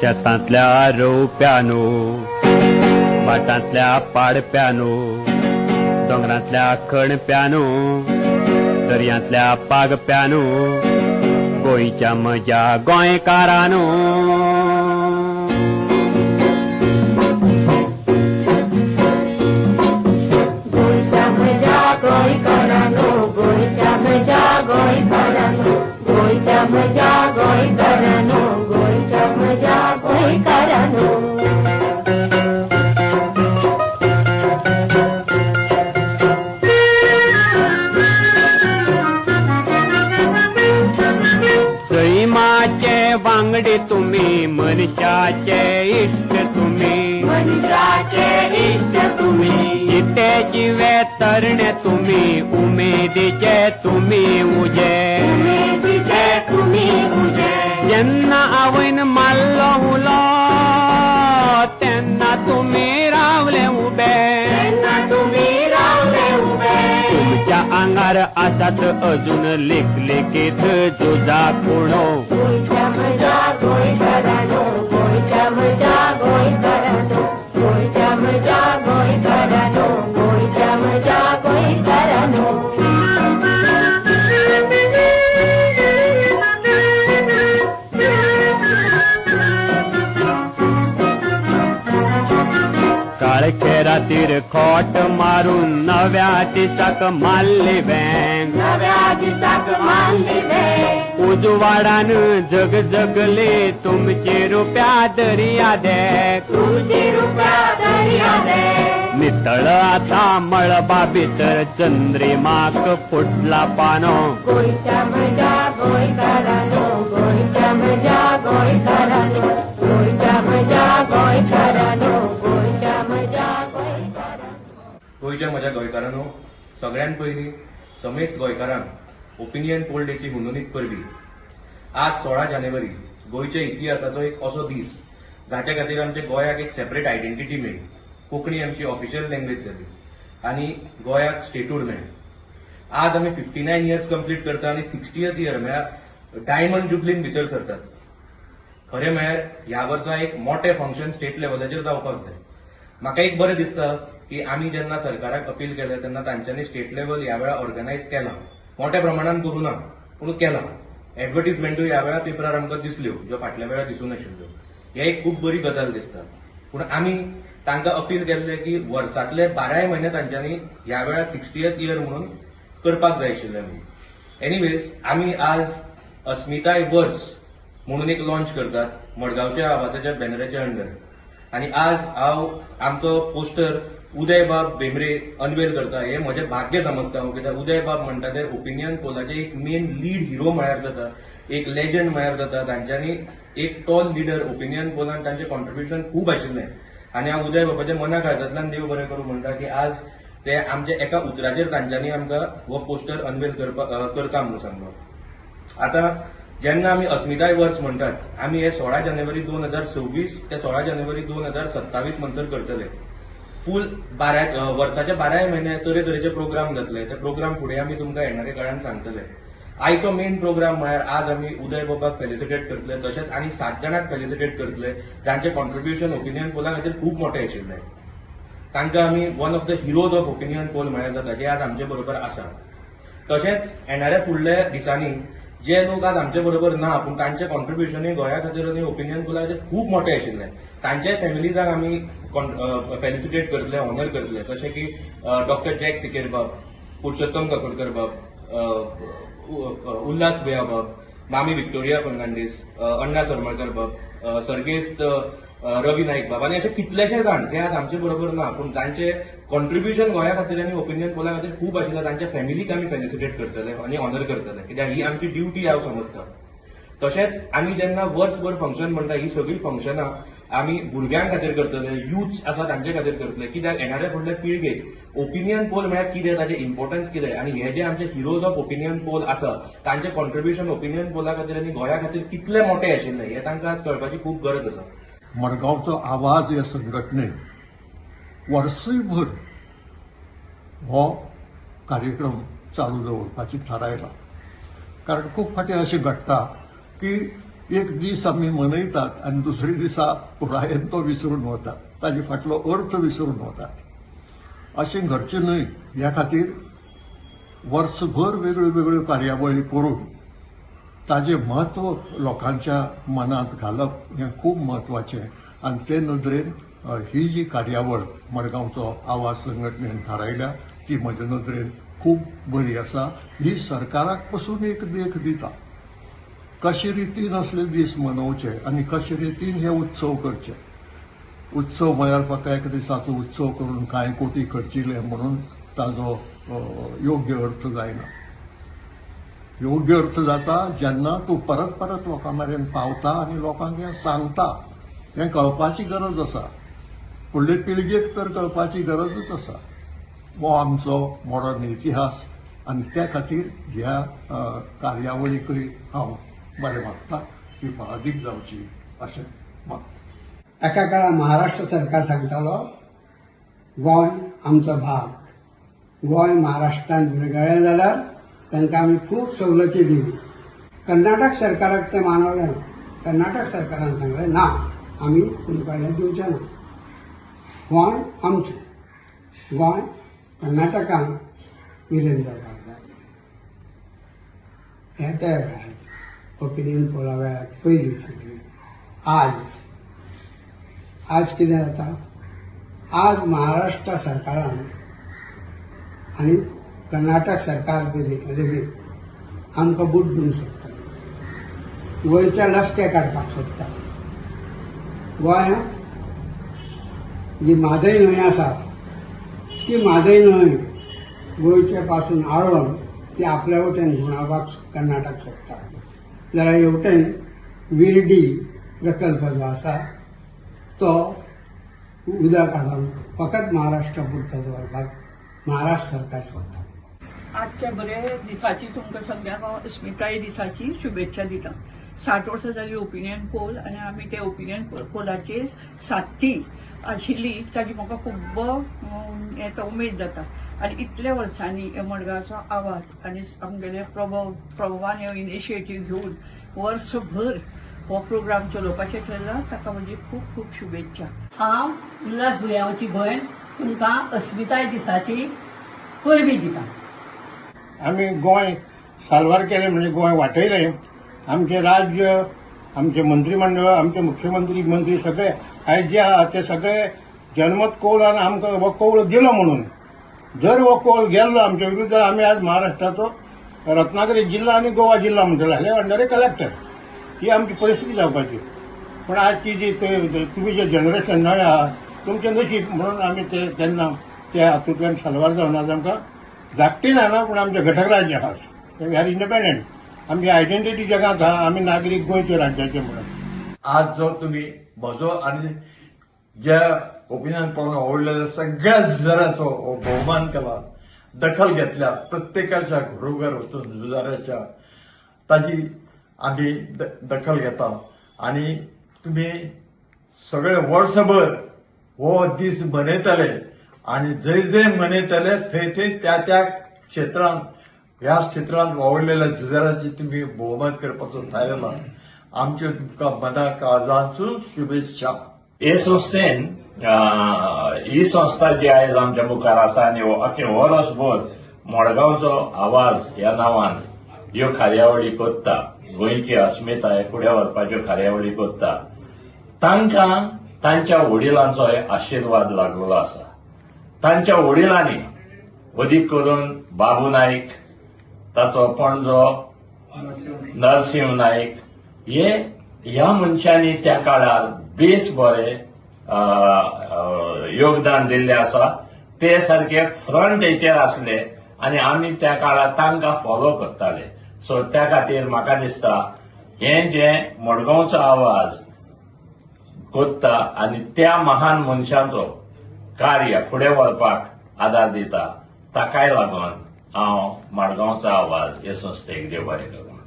शेतांतल्या रोवप्यानो, भाटांतल्या पाडप्यानो, दोंगरांतल्या कणप्यानो, दर्यांतल्या पागप्यानो, गोंयच्या म्हज्या गोंयकारानो. गोंयच्या म्हज्या गोंयकारानो, गोंयच्या म्हज्या गोंयकारानो, गोंयच्या म्हज्या गोंयकारानो, गोंयच्या म्हज्या गोंयकारानो. सैमाचे वांगडी तुम्ही, मनशाचे इश्ट तुम्ही, मनशाचे इश्ट तुम्ही, जिते जिवे तरणे तुम्ही, उमेदीचे तुम्ही उजे. उमेदीचे तुम्ही उजे. जेन्ना आवयन मारलो हुलो तेन्ना तुम्ही रावले उबे. तेन्ना तुम्ही रावले उबे. तुमच्या आंगार आसात अजून लेखलेखीत झुजा कुणो. गोंयच्या म्हज्या गोंयकारानो, गोंयच्या म्हज्या गोंयकारानो, गोंयच्या म्हज्या गोंयकारानो, गोंयच्या म्हज्या गोंयकारानो. काळखे रातीर खोट मारून नव्या दिसाक मारली बँक. नव्या दिसाक मारली बँक. उजवाडान जग जगले तुमची रुपया दर्या देख. तुमची रुपया दर्या देख. नितळ आता मळबा भितर चंद्रिमाक फुटला पानो. गोंयच्या म्हज्या गोंयकारानो, गोंयच्या म्हज्या गोंयकारानो, गोंयच्या म्हज्या गोंयकारानो, गोंयच्या म्हज्या गोंयकारानो. गोंयच्या म्हज्या गोंयकारांनो, सगळ्यात पयलीं समेस्त गोंयकारांक ओपिनियन पोल डेची हुंदोनीक करबी. आज 16 जानेवारी गोंयच्या इतिहासाचो एक असो दीस जाच्या खातीर आमच्या गोंयाक एक सेपरेट आयडेंटिटी मेळ्ळी. कोंकणी आमची ऑफिशियल लँग्वेज जाली आनी गोंयाक स्टेटूड मेळ्ळें. आज आमी 59 इयर्स कंप्लीट करता आनी 60th इयर म्हळ्यार डायमंड जुबलीन भितर सरतात. खरें म्हळ्यार ह्या वर्सा एक मोठें फंक्शन स्टेट लेवलाचेर जावपाक जाय. म्हाका एक बरें दिसता की आमी जेन्ना सरकाराक अपील केलें तेन्ना तांच्यांनी स्टेट लेवल ह्या वेळा ऑर्गनायज केला. मोठ्या प्रमाणात करूं ना पूण केला. एडवर्टिजमेंटूय ह्या वेळा पेपरार आमकां दिसल्यो ज्यो फाटल्या वेळा दिसूं नाशिल्ल्यो. हें एक खूब बरी गजाल दिसता. पूण आमी तांकां अपील केल्लें की वर्सांतले 12 म्हयने तांच्यांनी ह्या वेळा 60th इयर म्हणून करपाक जाय आशिल्लें म्हणून. एनिवेज आमी आज अस्मिताय वर्स म्हणून एक लॉन्च करतात मडगांवच्या आवाजाच्या बॅनराच्या अंडर. आनी आज हांव आमचो पोस्टर उदय बाब भेंब्रे अनवेल करता. हें म्हजें भाग्य समजता हांव, कित्याक उदय बाब म्हणटा ते ओपिनियन पोलाचे एक मेन लीड हिरो म्हळ्यार जाता, एक लेजंड म्हळ्यार जाता. तांच्यांनी एक टॉल लिडर ओपिनियन पोलान तांचें कॉन्ट्रिब्युशन खूब आशिल्लें. आनी हांव उदय बाबाच्या मना काळजांतल्यान देव बरें करूं म्हणटा की आज ते आमच्या एका उतराचेर तांच्यांनी आमकां हो पोस्टर अनवेल करता म्हणून सांगलो. आतां जेन्ना आमी अस्मिताय वर्स म्हणटात आमी हे 16 जानेवारी 2026 ते 16 जानेवारी 2027 म्हणसर करतले. फूल वर्साचे 12 म्हयने तरेतरेचे प्रोग्राम जातले. ते प्रोग्राम फुडें आमी तुमकां येणाऱ्या काळान सांगतले. आयचो मेन प्रोग्राम म्हळ्यार आज आमी उदय बाबाक फेलिसिटेट करतले, तशेंच आनी 7 जाणांक फेलिसिटेट करतले जांचें कॉन्ट्रिब्युशन ओपिनियन पोला खातीर खूब मोठें आशिल्लें. तांकां आमी one of the heroes of opinion poll म्हळ्यार जाता जे आज आमचे बरोबर आसा. तशेंच येणाऱ्या फुडल्या दिसांनी जे लोक आज आमचे बरोबर ना पूण तांचें कॉन्ट्रिब्युशनूय गोंया खातीर आनी ओपिनियन पोला खातीर खूब मोठें आशिल्लें. तांचे फॅमिलीजांक आमी फेलिसिटेट करतले, ऑनर करतले. जशें की डॉक्टर जॅक सिकेर बाब, पुरुषोत्तम काकोडकर बाब, उल्हास भुया बाब, मामी विक्टोरिया फर्नांडीस, अण्णा सरमळकर बाब, सर्गेस्त रवी नाईक बाब आनी अशे कितलेशे जाण जे आज आमचे बरोबर ना पूण तांचे कॉन्ट्रिब्युशन गोंया खातीर आनी ओपिनियन पोला खातीर खूब आशिल्लें. तांच्या फॅमिलीक आमी फेलिसिटेट करतले आनी ऑनर करतले, कित्याक ही आमची ड्युटी हांव समजता. तशेंच आमी जेन्ना वर्सभर फंक्शन म्हणटा ही सगळीं फंक्शनां आमी भुरग्यां खातीर करतले, यूथ आसा तांचे खातीर करतले. कित्याक येणाऱ्या फुडल्या पिळगेक ओपिनियन पोल म्हळ्यार कितें, ताचें इम्पॉर्टन्स कितें आनी हे जे आमचे हिरोज ऑफ ओपिनियन पोल आसा तांचें कॉन्ट्रिब्युशन ओपिनियन पोला खातीर आनी गोंया खातीर कितलें मोठें आशिल्लें हें तांकां आज कळपाची खूब गरज आसा. मडगांवचो आवाज ह्या संघटनेन वर्सभर हो कार्यक्रम चालू दवरपाची थारायला. कारण खूब फाटी अशें घडटा की एक दीस आमी मनयतात आनी दुसरे दिसा पुरायेन तो विसरून वतात, ताजे फाटलो अर्थ विसरून वतात. अशें घडचें न्हय. ह्या खातीर वर्सभर वेगळ्यो वेगळ्यो कार्यावळी करून ताजें म्हत्व लोकांच्या मनांत घालप हें खूब म्हत्वाचें. आनी ते नदरेन ही जी कार्यावळ मडगांवचो आवाज संघटनेन थारायल्या ती म्हजे नदरेन खूब बरी आसा. ही सरकाराक पसून एक देख दिता कशे रितीन असले दीस मनोवचे आनी कशे रितीन हे उत्सव करचे. उत्सव म्हळ्यार फकत एक दिसाचो उत्सव करून कांय कोटी खर्चिले म्हणून ताजो योग्य अर्थ जायना. योग्य अर्थ जाता जेन्ना तूं परत परत लोकां मेरेन पावता आनी लोकांक हें सांगता. हें कळपाची गरज आसा. फुडले पिळगेक तर कळपाची गरजच आसा. हो आमचो मोडर्न इतिहास आनी त्या खातीर ह्या कार्यावळीकय हांव बरें मागता की फळादीक जावची अशें मागता. एका काळार महाराष्ट्र सरकार सांगतालो गोंय आमचो भाग, गोंय महाराष्ट्रान विरगळ्ळें जाल्यार तांकां आमी खूब सवलती दिवं. कर्नाटक सरकाराक ते मानवलें ना. कर्नाटक सरकारान सांगलें ना, आमी तुमकां हें दिवचें ना. गोंय आमचें. गोंय कर्नाटकान विलीन जावपाक जाय. हें त्या वेळार ओपिनियन पोला वेळार पयलीं सांगलें. आज कितें जाता? आज महाराष्ट्र सरकारान आनी कर्नाटक सरकार लेगीत आमकां बुड्डूंक सोदता. गोंयचे लस्के काडपाक सोदता. गोंयांत जी म्हादय न्हंय आसा ती म्हादय न्हंय गोंयचे पासून आळोवन ती आपल्या वटेन घुंवडावपाक कर्नाटक सोदता. जाल्यार हेवटेन विर्डी प्रकल्प जो आसा तो उदक हाडून फकत महाराष्ट्रा पुरतो दवरपाक महाराष्ट्र सरकार सोदता. आजच्या बरे दिसाची तुमकां सगळ्यांक हांव अस्मिताय दिसाची शुभेच्छा दिता. 60 वर्सां जाली ओपिनियन पोल आनी आमी ते ओपिनियन पोलाचेर साथी आशिल्ली ताजी म्हाका खूब उमेद जाता. आनी इतल्या वर्सांनी मडगांवचो आवाज आनी आमगेले प्रभावान ह्यो इनिशिएटीव घेवन वर्सभर हो प्रोग्राम चलोवपाचें ठरला. ताका म्हजी खूब खूब शुभेच्छा. हांव उल्हास भुयावची भयण तुमकां अस्मिताय दिसाची परबीं दिता. आमी गोंय साल्वार केलें म्हणजे गोंय वाटयलें. आमचें राज्य, आमचें मंत्रीमंडळ, आमचे मुख्यमंत्री मंत्री सगळे आयज जे आहा ते सगळे जनमत कौलान आमकां हो कौल दिलो म्हणून. जर हो कौल गेल्लो आमच्या विरुद्ध आमी आज महाराष्ट्राचो रत्नागिरी जिल्हा आनी गोवा जिल्हा म्हणटले आसले अंडर ए कलेक्टर. ही आमची परिस्थिती जावपाची. पूण आजची जी तुमी जे जनरेशन नवें आहा तुमचें नशीब म्हणून आमी ते तेन्ना त्या हातूंतल्यान साल्वार जावन आज आमकां धाकटी जायना पूण आमचें घटक राज्य आहा. We are independent. आमची आयडेंटिटी जगांत आहा. आमी नागरीक गोंयचे राज्याचे म्हणून. आज जो तुम्ही म्हजो आनी ज्या ओपिनियन पोलान आवडलेल्या सगळ्या झुजाऱ्याचो भोवमान केला, दखल घेतल्या, प्रत्येकाच्या घरोघर वचून झुजाऱ्याच्या ताजी आमी दखल घेता. आनी तुम्ही सगळे वर्सभर हो दीस मनयतले आनी जंय जंय मनयतले थंय थंय त्या त्या क्षेत्रांत ह्या क्षेत्रांत वावरलेल्या झुजाऱ्याची तुम्ही भोवमान करपाचो थारायला. आमचे तुमकां मना काळजांचो शुभेच्छा. हे संस्थेन ही संस्था जी आयज आमच्या मुखार आसा आनी अख्खे वर्सभर मडगांवचो आवाज ह्या नांवान ह्यो कार्यावळी करता. गोंयची अस्मिताय फुडें व्हरपाच्यो कार्यावळी करता. तांकां तांच्या वडिलांचो आशिर्वाद लागलेलो आसा. तांच्या वडिलांनी अदीक करून बाबू नाईक, ताचो पणजो नरसिंह नाईक ह्या मनशांनी त्या काळार बेस बरें योगदान दिल्लें आसा. ते सारखे फ्रंट हेचेर आसले आनी आमी त्या काळार तांकां फॉलो करताले. सो त्या खातीर म्हाका दिसता हें जें मडगांवचो आवाज कोत्ता आनी त्या महान मनशांचो कार्य फुडें व्हरपाक आदार दिता, ताकाय लागून हांव मडगांवचो आवाज हे संस्थेक देव बरें करूं.